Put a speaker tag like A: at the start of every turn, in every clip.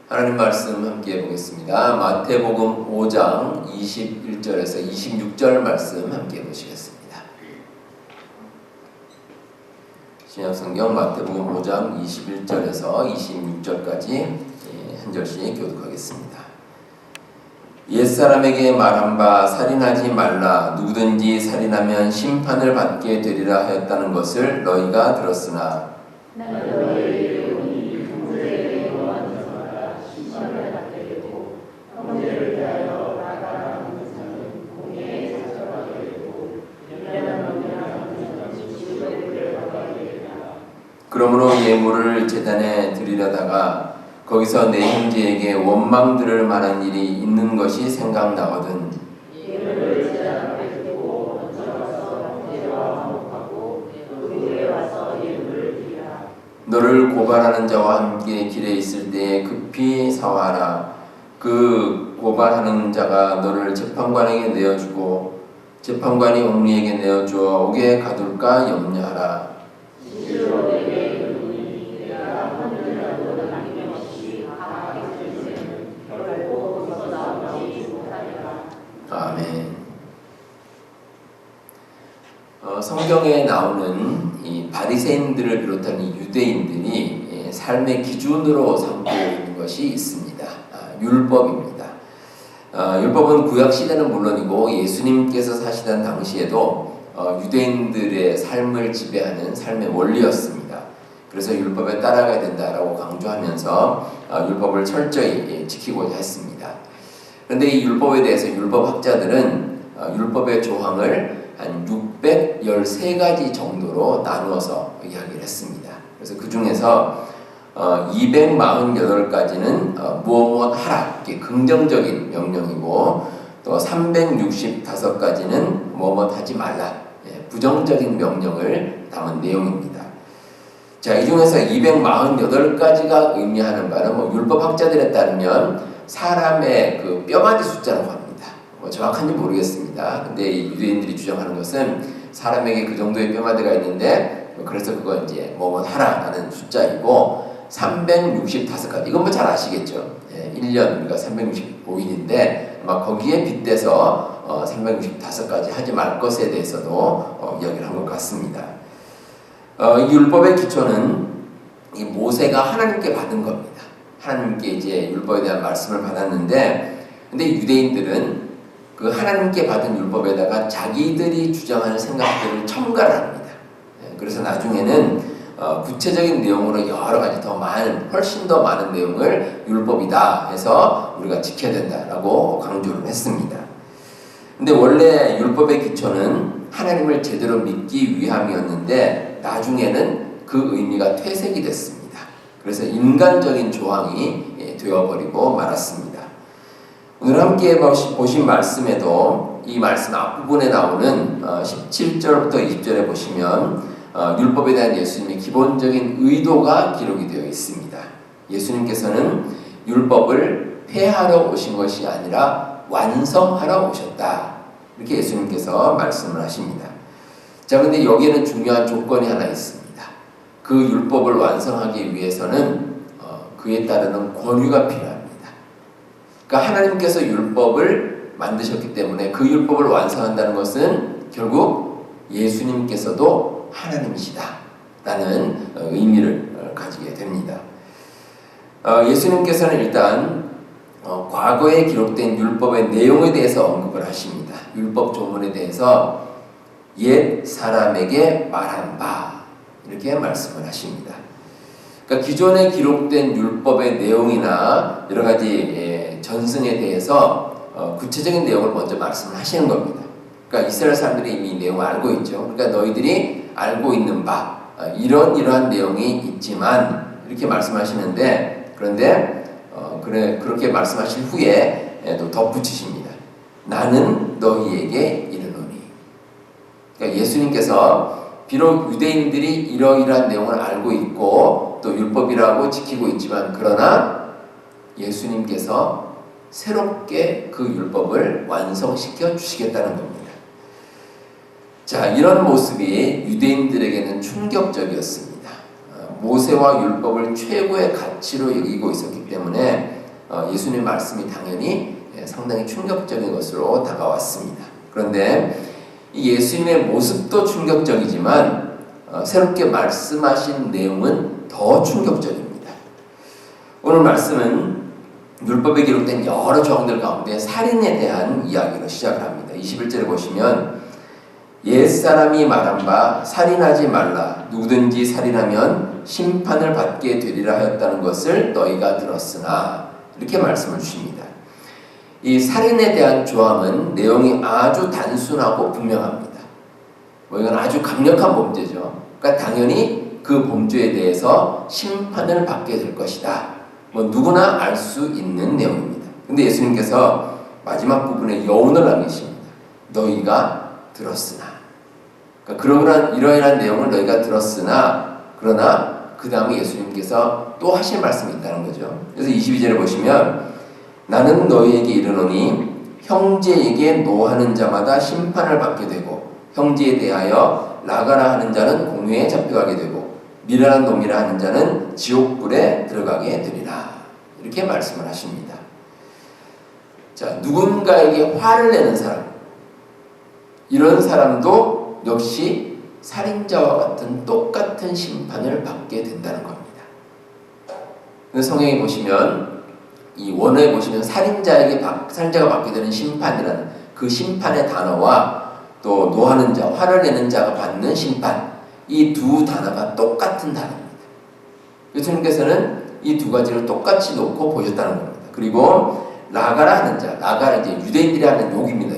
A: 하나님 말씀 함께 보겠습니다. 마태복음 5장 21절에서 26절 말씀 함께 보시겠습니다. 신약성경 마태복음 5장 21절에서 26절까지 한 절씩 교독하겠습니다. 옛사람에게 말한 바 살인하지 말라. 누구든지 살인하면 심판을 받게 되리라 하였다는 것을 너희가 들었으나 그러므로 예물을 제단에 드리려다가 거기서 내 형제에게 원망 들을 만한 일이 있는 것이 생각나거든. 예물을 제단 앞에 두고 먼저 가서 형제와 화목하고 그 후에 와서 예물을 드리라. 너를 고발하는 자와 함께 길에 있을 때에 급히 사와라. 그 고발하는 자가 너를 재판관에게 내어주고 재판관이 옥리에게 내어주어 옥에 가둘까 염려하라. 아멘. 성경에 나오는 이 바리새인들을 비롯한 이 유대인들이 삶의 기준으로 삼고 있는 것이 있습니다. 율법입니다. 율법은 구약 시대는 물론이고 예수님께서 사시던 당시에도 유대인들의 삶을 지배하는 삶의 원리였습니다. 그래서 율법에 따라가야 된다라고 강조하면서 율법을 철저히 지키고자 했습니다. 그런데 이 율법에 대해서 율법학자들은 율법의 조항을 한 613가지 정도로 나누어서 이야기를 했습니다. 그래서 그 중에서 248가지는 무엇 하라, 이렇게 긍정적인 명령이고 또 365가지는 무엇 하지 말라, 부정적인 명령을 담은 내용입니다. 자, 이 중에서 248가지가 의미하는 바는 율법학자들에 따르면 사람의 그 뼈마디 숫자라고 합니다. 정확한지 모르겠습니다. 근데 이 유대인들이 주장하는 것은 사람에게 그 정도의 뼈마디가 있는데 그래서 그건 이제 뭐뭐 하라라는 숫자이고 365가지. 이건 뭐 잘 아시겠죠? 1년 우리가 365일인데 아마 거기에 빗대서 365가지 하지 말 것에 대해서도 이야기를 한 것 같습니다. 이 율법의 기초는 이 모세가 하나님께 받은 겁니다. 하나님께 이제 율법에 대한 말씀을 받았는데, 근데 유대인들은 그 하나님께 받은 율법에다가 자기들이 주장하는 생각들을 첨가를 합니다. 그래서 나중에는 구체적인 내용으로 여러 가지 더 많은, 훨씬 더 많은 내용을 율법이다 해서 우리가 지켜야 된다라고 강조를 했습니다. 근데 원래 율법의 기초는 하나님을 제대로 믿기 위함이었는데 나중에는 그 의미가 퇴색이 됐습니다. 그래서 인간적인 조항이 되어버리고 말았습니다. 오늘 함께 보신 말씀에도 이 말씀 앞부분에 나오는 17절부터 20절에 보시면 율법에 대한 예수님의 기본적인 의도가 기록이 되어 있습니다. 예수님께서는 율법을 폐하러 오신 것이 아니라 완성하러 오셨다. 이렇게 예수님께서 말씀을 하십니다. 자, 근데 여기에는 중요한 조건이 하나 있습니다. 그 율법을 완성하기 위해서는 그에 따르는 권위가 필요합니다. 그러니까 하나님께서 율법을 만드셨기 때문에 그 율법을 완성한다는 것은 결국 예수님께서도 하나님이시다라는 의미를 가지게 됩니다. 예수님께서는 일단 과거에 기록된 율법의 내용에 대해서 언급을 하십니다. 율법 조문에 대해서 옛 사람에게 말한 바 이렇게 말씀을 하십니다. 그러니까 기존에 기록된 율법의 내용이나 여러 가지 전승에 대해서 구체적인 내용을 먼저 말씀을 하시는 겁니다. 그러니까 이스라엘 사람들이 이미 이 내용을 알고 있죠. 그러니까 너희들이 알고 있는 바 이러한 내용이 있지만 이렇게 말씀하시는데 그런데 그렇게 말씀하신 후에 또 덧붙이십니다. 나는 너희에게 이르노니. 그러니까 예수님께서 비록 유대인들이 이러이러한 내용을 알고 있고 또 율법이라고 지키고 있지만 그러나 예수님께서 새롭게 그 율법을 완성시켜 주시겠다는 겁니다. 자, 이런 모습이 유대인들에게는 충격적이었습니다. 모세와 율법을 최고의 가치로 여기고 있었기 때문에 예수님의 말씀이 당연히 상당히 충격적인 것으로 다가왔습니다. 그런데 이 예수님의 모습도 충격적이지만 새롭게 말씀하신 내용은 더 충격적입니다. 오늘 말씀은 율법에 기록된 여러 조항들 가운데 살인에 대한 이야기로 시작을 합니다. 21절에 보시면 옛사람이 말한 바 살인하지 말라 누구든지 살인하면 심판을 받게 되리라 하였다는 것을 너희가 들었으나 이렇게 말씀을 주십니다. 이 살인에 대한 조항은 내용이 아주 단순하고 분명합니다. 이건 아주 강력한 범죄죠. 그러니까 당연히 그 범죄에 대해서 심판을 받게 될 것이다. 누구나 알 수 있는 내용입니다. 근데 예수님께서 마지막 부분에 여운을 남기십니다. 너희가 들었으나. 그러니까 이러이러한 내용을 너희가 들었으나 그러나 그 다음에 예수님께서 또 하실 말씀이 있다는 거죠. 그래서 22절에 보시면 나는 너희에게 이르노니 형제에게 노하는 자마다 심판을 받게 되고 형제에 대하여 나가라 하는 자는 공회에 잡혀가게 되고 미련한 놈이라 하는 자는 지옥불에 들어가게 되리라. 이렇게 말씀을 하십니다. 자, 누군가에게 화를 내는 사람, 이런 사람도 역시 살인자와 같은 똑같은 심판을 받게 된다는 겁니다. 성경에 보시면 이 원어에 보시면 살인자가 받게 되는 심판이라는 그 심판의 단어와 또 노하는 자, 화를 내는 자가 받는 심판, 이 두 단어가 똑같은 단어입니다. 예수님께서는 이 두 가지를 똑같이 놓고 보셨다는 겁니다. 그리고 나가라 하는 자, 나가라 이제 유대인들이 하는 욕입니다.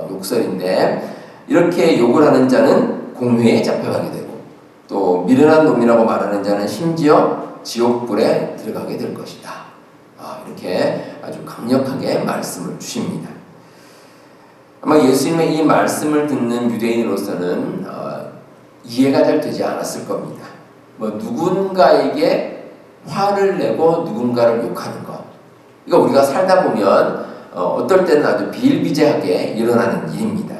A: 욕설인데 이렇게 욕을 하는 자는 공회에 잡혀가게 되고 또 미련한 놈이라고 말하는 자는 심지어 지옥불에 들어가게 될 것이다. 이렇게 아주 강력하게 말씀을 주십니다. 아마 예수님의 이 말씀을 듣는 유대인으로서는 이해가 잘 되지 않았을 겁니다. 누군가에게 화를 내고 누군가를 욕하는 것. 이거 우리가 살다 보면 어떨 때는 아주 비일비재하게 일어나는 일입니다.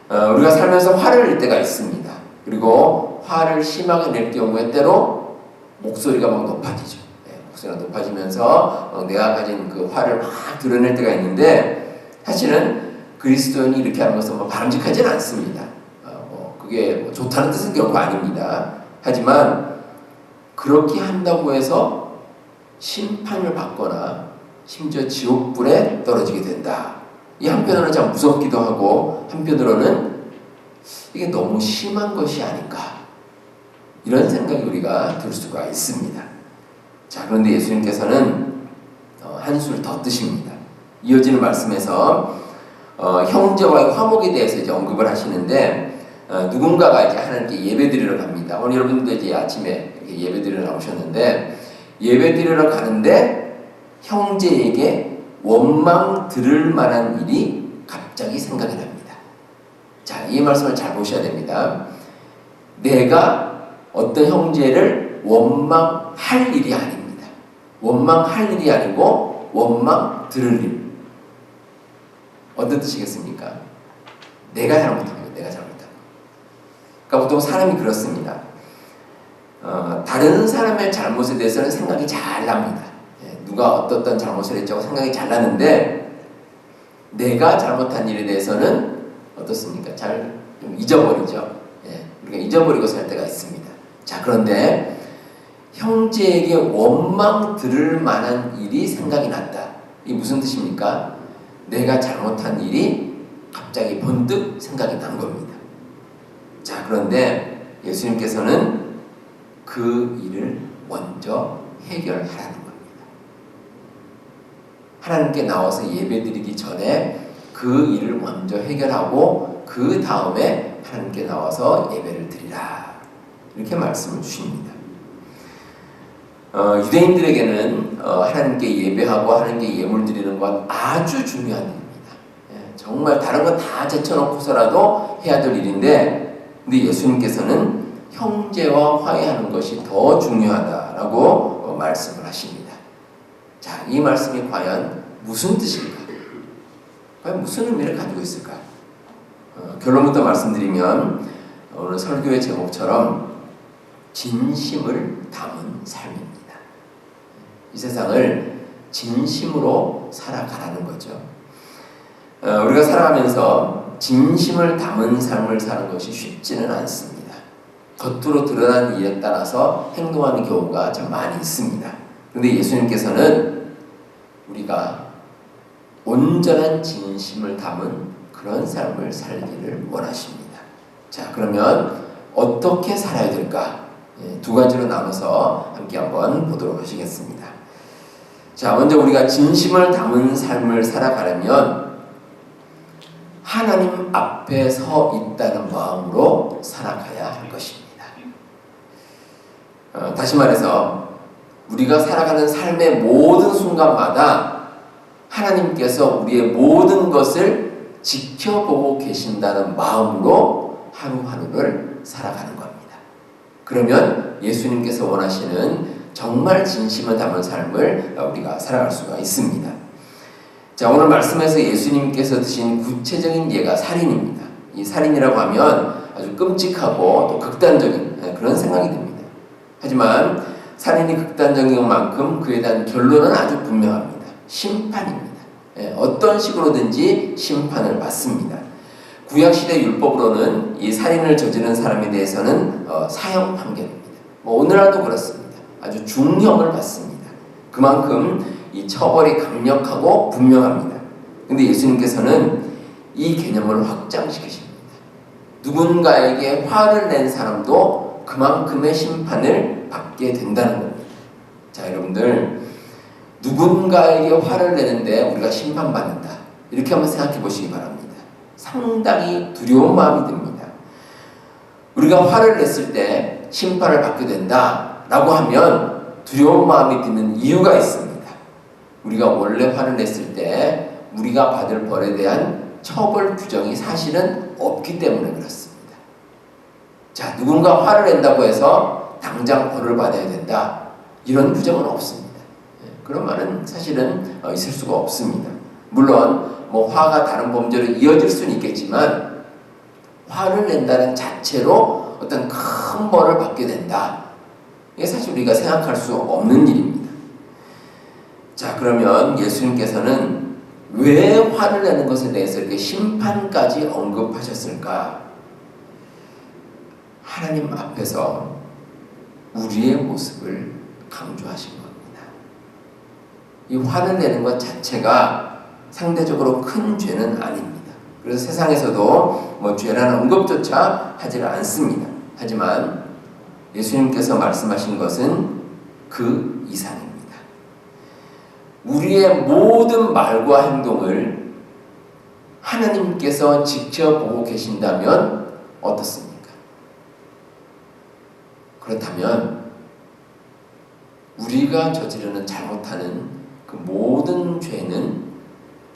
A: 우리가 살면서 화를 낼 때가 있습니다. 그리고 화를 심하게 낼 경우에 때로 목소리가 막 높아지죠. 목소리가 높아지면서 내가 가진 그 화를 막 드러낼 때가 있는데 사실은 그리스도인이 이렇게 하는 것은 바람직하지는 않습니다. 그게 좋다는 뜻은 결코 아닙니다. 하지만 그렇게 한다고 해서 심판을 받거나 심지어 지옥불에 떨어지게 된다. 이 한편으로는 참 무섭기도 하고 한편으로는 이게 너무 심한 것이 아닌가 이런 생각이 우리가 들 수가 있습니다. 자, 그런데 예수님께서는 한술 더 뜨십니다. 이어지는 말씀에서 형제와의 화목에 대해서 이제 언급을 하시는데 누군가가 이제 하나님께 예배드리러 갑니다. 오늘 여러분도 이제 아침에 이렇게 예배드리러 나오셨는데 예배드리러 가는데 형제에게 원망 들을 만한 일이 갑자기 생각이 납니다. 자, 이 말씀을 잘 보셔야 됩니다. 내가 어떤 형제를 원망할 일이 아닙니다. 원망할 일이 아니고 원망 들을 일. 어떤 뜻이겠습니까? 내가 잘못한 거예요. 내가 잘못한 거. 그러니까 보통 사람이 그렇습니다. 다른 사람의 잘못에 대해서는 생각이 잘 납니다. 누가 어떤 잘못을 했다고 생각이 잘 나는데 내가 잘못한 일에 대해서는 어떻습니까? 잘 좀 잊어버리죠. 우리가 잊어버리고 살 때가 있습니다. 자, 그런데 형제에게 원망 들을 만한 일이 생각이 났다. 이게 무슨 뜻입니까? 내가 잘못한 일이 갑자기 번뜩 생각이 난 겁니다. 자, 그런데 예수님께서는 그 일을 먼저 해결하라는 겁니다. 하나님께 나와서 예배드리기 전에 그 일을 먼저 해결하고 그 다음에 하나님께 나와서 예배를 드리라. 이렇게 말씀을 주십니다. 유대인들에게는 하나님께 예배하고 하나님께 예물 드리는 건 아주 중요한 일입니다. 정말 다른 거 다 제쳐놓고서라도 해야 될 일인데 근데 예수님께서는 형제와 화해하는 것이 더 중요하다라고 말씀을 하십니다. 자, 이 말씀이 과연 무슨 뜻일까? 과연 무슨 의미를 가지고 있을까? 결론부터 말씀드리면 오늘 설교의 제목처럼 진심을 담은 삶입니다. 이 세상을 진심으로 살아가라는 거죠. 우리가 살아가면서 진심을 담은 삶을 사는 것이 쉽지는 않습니다. 겉으로 드러난 일에 따라서 행동하는 경우가 참 많이 있습니다. 그런데 예수님께서는 우리가 온전한 진심을 담은 그런 삶을 살기를 원하십니다. 자, 그러면 어떻게 살아야 될까? 두 가지로 나눠서 함께 한번 보도록 하시겠습니다. 자, 먼저 우리가 진심을 담은 삶을 살아가려면 하나님 앞에 서 있다는 마음으로 살아가야 할 것입니다. 다시 말해서 우리가 살아가는 삶의 모든 순간마다 하나님께서 우리의 모든 것을 지켜보고 계신다는 마음으로 하루하루를 살아가는 겁니다. 그러면 예수님께서 원하시는 정말 진심을 담은 삶을 우리가 살아갈 수가 있습니다. 자, 오늘 말씀에서 예수님께서 드신 구체적인 예가 살인입니다. 이 살인이라고 하면 아주 끔찍하고 또 극단적인 그런 생각이 듭니다. 하지만 살인이 극단적인 만큼 그에 대한 결론은 아주 분명합니다. 심판입니다. 어떤 식으로든지 심판을 받습니다. 구약시대 율법으로는 이 살인을 저지른 사람에 대해서는 사형 판결입니다. 오늘날도 그렇습니다. 아주 중형을 받습니다. 그만큼 이 처벌이 강력하고 분명합니다. 그런데 예수님께서는 이 개념을 확장시키십니다. 누군가에게 화를 낸 사람도 그만큼의 심판을 받게 된다는 겁니다. 자, 여러분들, 누군가에게 화를 내는데 우리가 심판받는다, 이렇게 한번 생각해 보시기 바랍니다. 상당히 두려운 마음이 듭니다. 우리가 화를 냈을 때 심판을 받게 된다라고 하면 두려운 마음이 드는 이유가 있습니다. 우리가 원래 화를 냈을 때 우리가 받을 벌에 대한 처벌 규정이 사실은 없기 때문에 그렇습니다. 자, 누군가 화를 낸다고 해서 당장 벌을 받아야 된다, 이런 규정은 없습니다. 그런 말은 사실은 있을 수가 없습니다. 물론 화가 다른 범죄로 이어질 수는 있겠지만 화를 낸다는 자체로 어떤 큰 벌을 받게 된다, 이게 사실 우리가 생각할 수 없는 일입니다. 자, 그러면 예수님께서는 왜 화를 내는 것에 대해서 이렇게 심판까지 언급하셨을까? 하나님 앞에서 우리의 모습을 강조하신 겁니다. 이 화를 내는 것 자체가 상대적으로 큰 죄는 아닙니다. 그래서 세상에서도 죄라는 언급조차 하지를 않습니다. 하지만 예수님께서 말씀하신 것은 그 이상입니다. 우리의 모든 말과 행동을 하나님께서 지켜보고 계신다면 어떻습니까? 그렇다면 우리가 저지르는 잘못하는 그 모든 죄는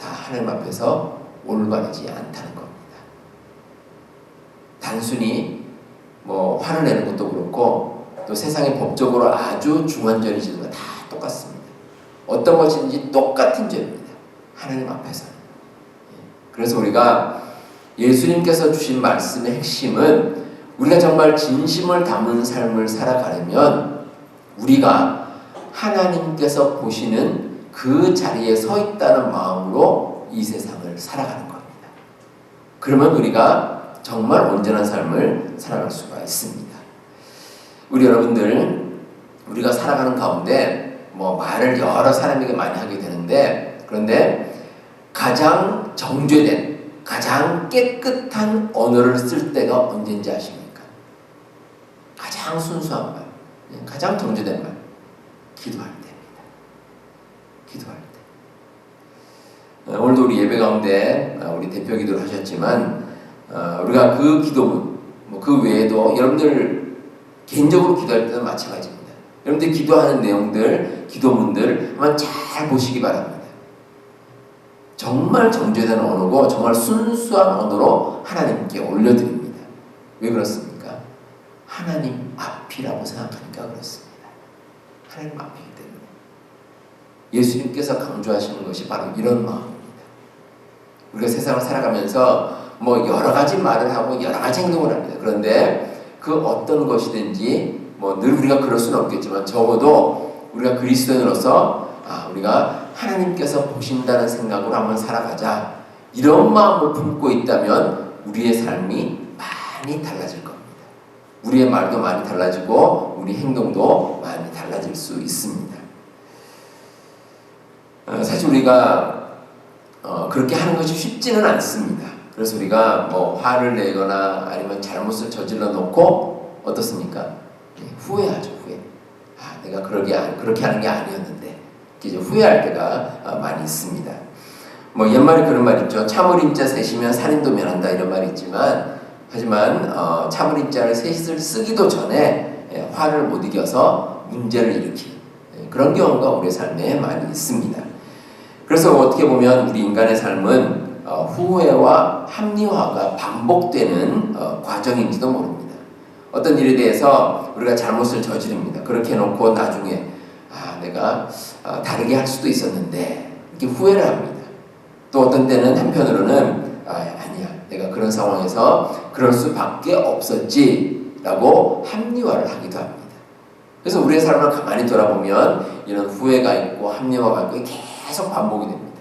A: 다 하나님 앞에서 올바르지 않다는 겁니다. 단순히 화를 내는 것도 그렇고 또 세상의 법적으로 아주 중환전이 지는 거 다 똑같습니다. 어떤 것인지 똑같은 죄입니다. 하나님 앞에서는. 그래서 우리가 예수님께서 주신 말씀의 핵심은 우리가 정말 진심을 담은 삶을 살아가려면 우리가 하나님께서 보시는 그 자리에 서 있다는 마음으로 이 세상을 살아가는 겁니다. 그러면 우리가 정말 온전한 삶을 살아갈 수가 있습니다. 우리 여러분들, 우리가 살아가는 가운데 말을 여러 사람에게 많이 하게 되는데, 그런데 가장 정죄된, 가장 깨끗한 언어를 쓸 때가 언제인지 아십니까? 가장 순수한 말, 가장 정죄된 말, 기도할 때입니다. 기도할 때. 오늘도 우리 예배 가운데 우리 대표 기도를 하셨지만 우리가 그 기도문, 그 외에도 여러분들 개인적으로 기도할 때는 마찬가지입니다. 여러분들 기도하는 내용들, 기도문들 한번 잘 보시기 바랍니다. 정말 정죄된 언어고 정말 순수한 언어로 하나님께 올려드립니다. 왜 그렇습니까? 하나님 앞이라고 생각하니까 그렇습니다. 하나님 앞이기 때문에. 예수님께서 강조하시는 것이 바로 이런 마음입니다. 우리가 세상을 살아가면서 여러 가지 말을 하고 여러 가지 행동을 합니다. 그런데 그 어떤 것이든지 늘 우리가 그럴 수는 없겠지만 적어도 우리가 그리스도인으로서 우리가 하나님께서 보신다는 생각으로 한번 살아가자. 이런 마음을 품고 있다면 우리의 삶이 많이 달라질 겁니다. 우리의 말도 많이 달라지고 우리 행동도 많이 달라질 수 있습니다. 사실 우리가 그렇게 하는 것이 쉽지는 않습니다. 그래서 우리가 뭐 화를 내거나 아니면 잘못을 저질러 놓고 어떻습니까? 후회하죠. 후회. 내가 그렇게 하는 게 아니었는데 이제 후회할 때가 많이 있습니다. 뭐 옛말에 그런 말 있죠. 참을 인자 셋이면 살인도 면한다 이런 말이 있지만 하지만 참을 인자를 셋을 쓰기도 전에 화를 못 이겨서 문제를 일으키는 그런 경우가 우리의 삶에 많이 있습니다. 그래서 어떻게 보면 우리 인간의 삶은 후회와 합리화가 반복되는 과정인지도 모릅니다. 어떤 일에 대해서 우리가 잘못을 저지릅니다. 그렇게 해놓고 나중에 내가 다르게 할 수도 있었는데 이렇게 후회를 합니다. 또 어떤 때는 한편으로는 아니야 내가 그런 상황에서 그럴 수밖에 없었지 라고 합리화를 하기도 합니다. 그래서 우리의 삶을 가만히 돌아보면 이런 후회가 있고 합리화가 있고 계속 반복이 됩니다.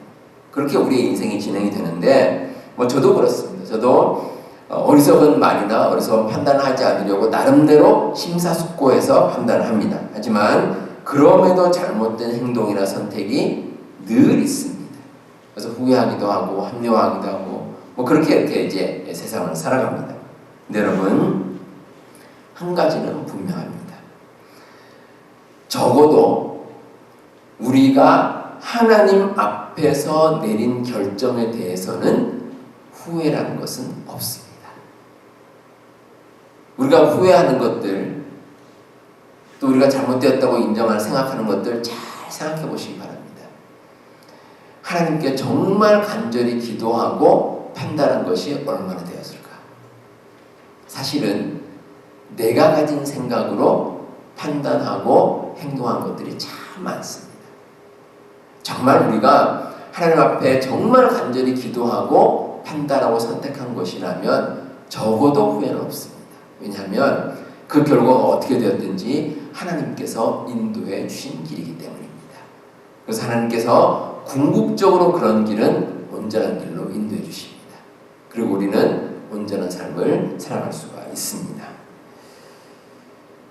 A: 그렇게 우리의 인생이 진행이 되는데 뭐 저도 그렇습니다. 저도 어리석은 말이나 어리석은 판단을 하지 않으려고 나름대로 심사숙고해서 판단을 합니다. 하지만 그럼에도 잘못된 행동이나 선택이 늘 있습니다. 그래서 후회하기도 하고 합리화하기도 하고 뭐 그렇게 이렇게 이제 세상을 살아갑니다. 근데 여러분 한 가지는 분명합니다. 적어도 우리가 하나님 앞에서 내린 결정에 대해서는 후회라는 것은 없습니다. 우리가 후회하는 것들 또 우리가 잘못되었다고 생각하는 것들 잘 생각해 보시기 바랍니다. 하나님께 정말 간절히 기도하고 판단한 것이 얼마나 되었을까? 사실은 내가 가진 생각으로 판단하고 행동한 것들이 참 많습니다. 정말 우리가 하나님 앞에 정말 간절히 기도하고 판단하고 선택한 것이라면 적어도 후회는 없습니다. 왜냐하면 그 결과가 어떻게 되었든지 하나님께서 인도해 주신 길이기 때문입니다. 그래서 하나님께서 궁극적으로 그런 길은 온전한 길로 인도해 주십니다. 그리고 우리는 온전한 삶을 살아갈 수가 있습니다.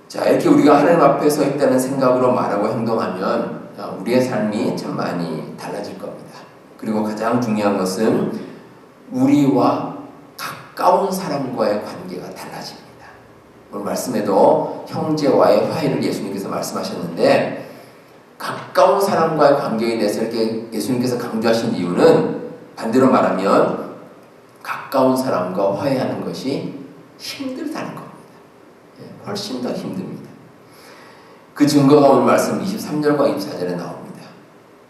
A: 자, 이렇게 우리가 하나님 앞에 서 있다는 생각으로 말하고 행동하면 우리의 삶이 참 많이 달라질 겁니다. 그리고 가장 중요한 것은 우리와 가까운 사람과의 관계가 달라집니다. 오늘 말씀에도 형제와의 화해를 예수님께서 말씀하셨는데 가까운 사람과의 관계에 대해서 이렇게 예수님께서 강조하신 이유는 반대로 말하면 가까운 사람과 화해하는 것이 힘들다는 겁니다. 훨씬 더 힘듭니다. 그 증거가 오늘 말씀 23절과 24절에 나옵니다.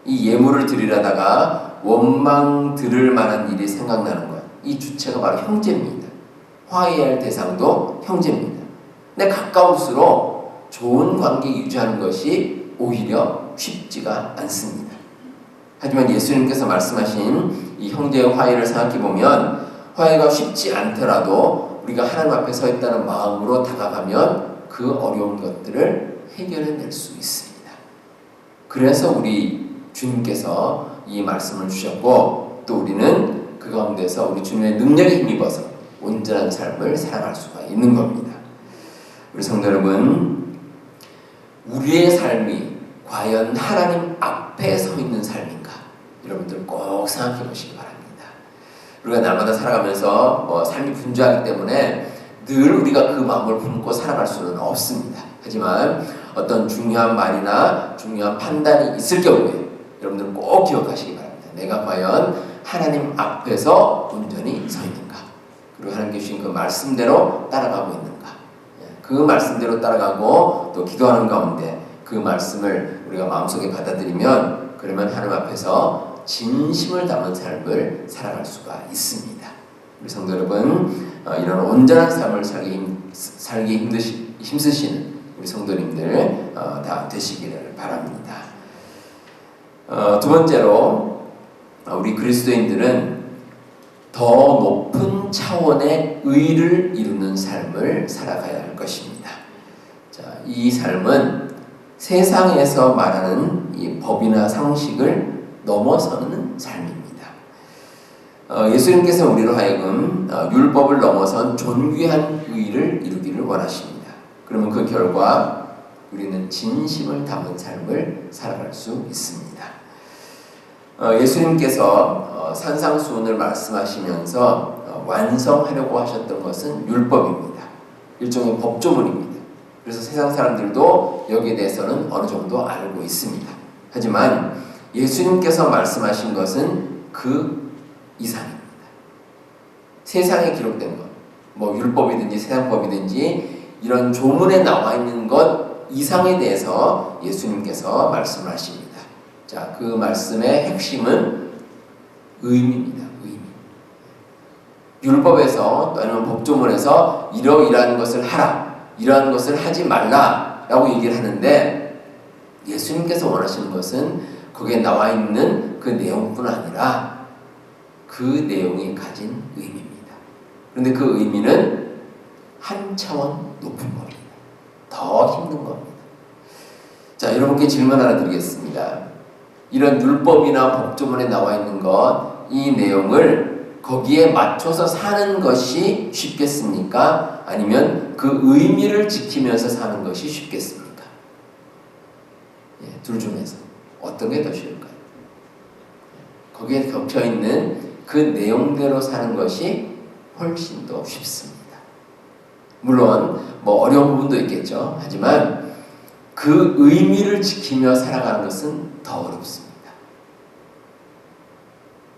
A: 이 예물을 드리려다가 원망 들을 만한 일이 생각나는 것. 이 주체가 바로 형제입니다. 화해할 대상도 형제입니다. 근데 가까울수록 좋은 관계 유지하는 것이 오히려 쉽지가 않습니다. 하지만 예수님께서 말씀하신 이 형제의 화해를 생각해보면 화해가 쉽지 않더라도 우리가 하나님 앞에 서 있다는 마음으로 다가가면 그 어려운 것들을 해결해낼 수 있습니다. 그래서 우리 주님께서 이 말씀을 주셨고 또 우리는 그 가운데서 우리 주님의 능력에 힘입어서 온전한 삶을 살아갈 수가 있는 겁니다. 우리 성도 여러분, 우리의 삶이 과연 하나님 앞에 서 있는 삶인가? 여러분들 꼭 생각해 보시기 바랍니다. 우리가 날마다 살아가면서 삶이 분주하기 때문에 늘 우리가 그 마음을 품고 살아갈 수는 없습니다. 하지만 어떤 중요한 말이나 중요한 판단이 있을 경우에 여러분들 꼭 기억하시기 바랍니다. 내가 과연 하나님 앞에서 온전히 서 있는가? 그리고 하나님께 주신 그 말씀대로 따라가고 있는가? 그 말씀대로 따라가고 또 기도하는 가운데 그 말씀을 우리가 마음속에 받아들이면 그러면 하나님 앞에서 진심을 담은 삶을 살아갈 수가 있습니다. 우리 성도 여러분, 이런 온전한 삶을 살기 힘쓰시는 우리 성도님들 다 되시기를 바랍니다. 두 번째로 우리 그리스도인들은 더 높은 차원의 의를 이루는 삶을 살아가야 할 것입니다. 자, 이 삶은 세상에서 말하는 이 법이나 상식을 넘어서는 삶입니다. 예수님께서 우리로 하여금 율법을 넘어선 존귀한 의를 이루기를 원하십니다. 그러면 그 결과 우리는 진심을 담은 삶을 살아갈 수 있습니다. 예수님께서 산상수훈을 말씀하시면서 완성하려고 하셨던 것은 율법입니다. 일종의 법조문입니다. 그래서 세상 사람들도 여기에 대해서는 어느 정도 알고 있습니다. 하지만 예수님께서 말씀하신 것은 그 이상입니다. 세상에 기록된 것, 뭐 율법이든지 세상법이든지 이런 조문에 나와 있는 것 이상에 대해서 예수님께서 말씀을 하십니다. 자, 그 말씀의 핵심은 의미입니다. 의미. 율법에서 또는 법조문에서 이러이러한 것을 하라, 이러한 것을 하지 말라라고 얘기를 하는데 예수님께서 원하시는 것은 거기에 나와 있는 그 내용뿐 아니라 그 내용이 가진 의미입니다. 그런데 그 의미는 한 차원 높은 겁니다. 더 힘든 겁니다. 자, 여러분께 질문 하나 드리겠습니다. 이런 율법이나 법조문에 나와 있는 것, 이 내용을 거기에 맞춰서 사는 것이 쉽겠습니까? 아니면 그 의미를 지키면서 사는 것이 쉽겠습니까? 둘 중에서 어떤 게 더 쉬울까요? 거기에 겹쳐있는 그 내용대로 사는 것이 훨씬 더 쉽습니다. 물론 뭐 어려운 부분도 있겠죠. 하지만 그 의미를 지키며 살아가는 것은 더 어렵습니다.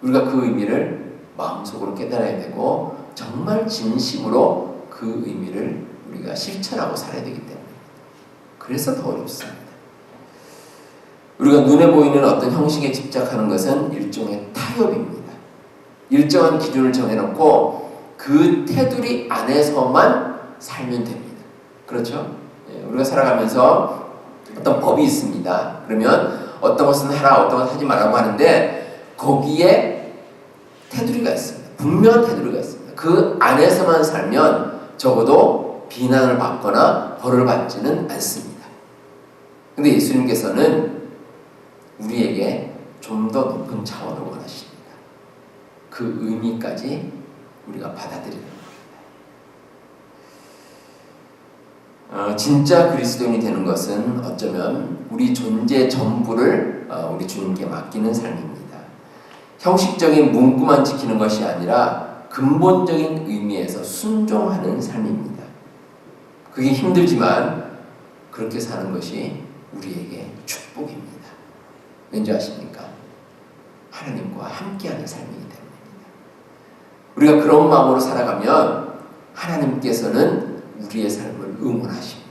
A: 우리가 그 의미를 마음속으로 깨달아야 되고 정말 진심으로 그 의미를 우리가 실천하고 살아야 되기 때문에 그래서 더 어렵습니다. 우리가 눈에 보이는 어떤 형식에 집착하는 것은 일종의 타협입니다. 일정한 기준을 정해놓고 그 테두리 안에서만 살면 됩니다. 그렇죠? 우리가 살아가면서 어떤 법이 있습니다. 그러면 어떤 것은 하라, 어떤 것은 하지 말라고 하는데 거기에 테두리가 있습니다. 분명한 테두리가 있습니다. 그 안에서만 살면 적어도 비난을 받거나 벌을 받지는 않습니다. 그런데 예수님께서는 우리에게 좀 더 높은 차원을 원하십니다. 그 의미까지 우리가 받아들이는 겁니다. 진짜 그리스도인이 되는 것은 어쩌면 우리 존재 전부를 우리 주님께 맡기는 삶입니다. 형식적인 문구만 지키는 것이 아니라 근본적인 의미에서 순종하는 삶입니다. 그게 힘들지만 그렇게 사는 것이 우리에게 축복입니다. 왠지 아십니까? 하나님과 함께하는 삶이기 때문입니다. 우리가 그런 마음으로 살아가면 하나님께서는 우리의 삶을 응원하십니다.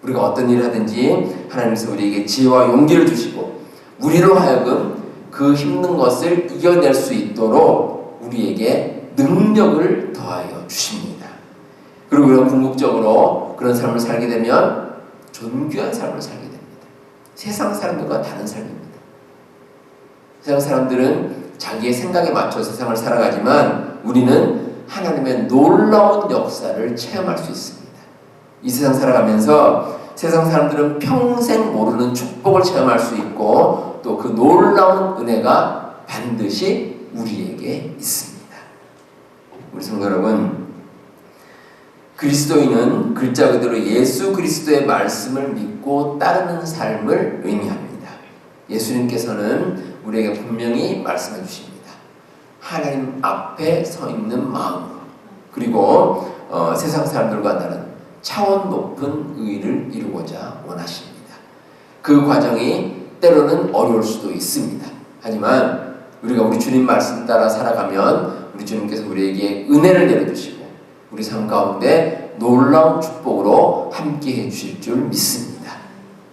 A: 우리가 어떤 일을 하든지 하나님께서 우리에게 지혜와 용기를 주시고 우리로 하여금 그 힘든 것을 이겨낼 수 있도록 우리에게 능력을 더하여 주십니다. 그리고 우리가 궁극적으로 그런 삶을 살게 되면 존귀한 삶을 살게 됩니다. 세상 사람들과 다른 삶입니다. 세상 사람들은 자기의 생각에 맞춰 세상을 살아가지만 우리는 하나님의 놀라운 역사를 체험할 수 있습니다. 이 세상 살아가면서 세상 사람들은 평생 모르는 축복을 체험할 수 있고 또 그 놀라운 은혜가 반드시 우리에게 있습니다. 우리 성도 여러분, 그리스도인은 글자 그대로 예수 그리스도의 말씀을 믿고 따르는 삶을 의미합니다. 예수님께서는 우리에게 분명히 말씀해 주십니다. 하나님 앞에 서 있는 마음으로 그리고 세상 사람들과 다른 차원 높은 의를 이루고자 원하십니다. 그 과정이 때로는 어려울 수도 있습니다. 하지만 우리가 우리 주님 말씀 따라 살아가면 우리 주님께서 우리에게 은혜를 내려주시고 우리 삶 가운데 놀라운 축복으로 함께해 주실 줄 믿습니다.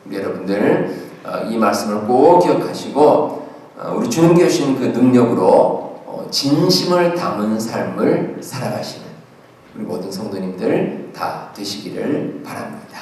A: 우리 여러분들 이 말씀을 꼭 기억하시고 우리 주님께 주신 그 능력으로 진심을 담은 삶을 살아가시는 우리 모든 성도님들 다 되시기를 바랍니다.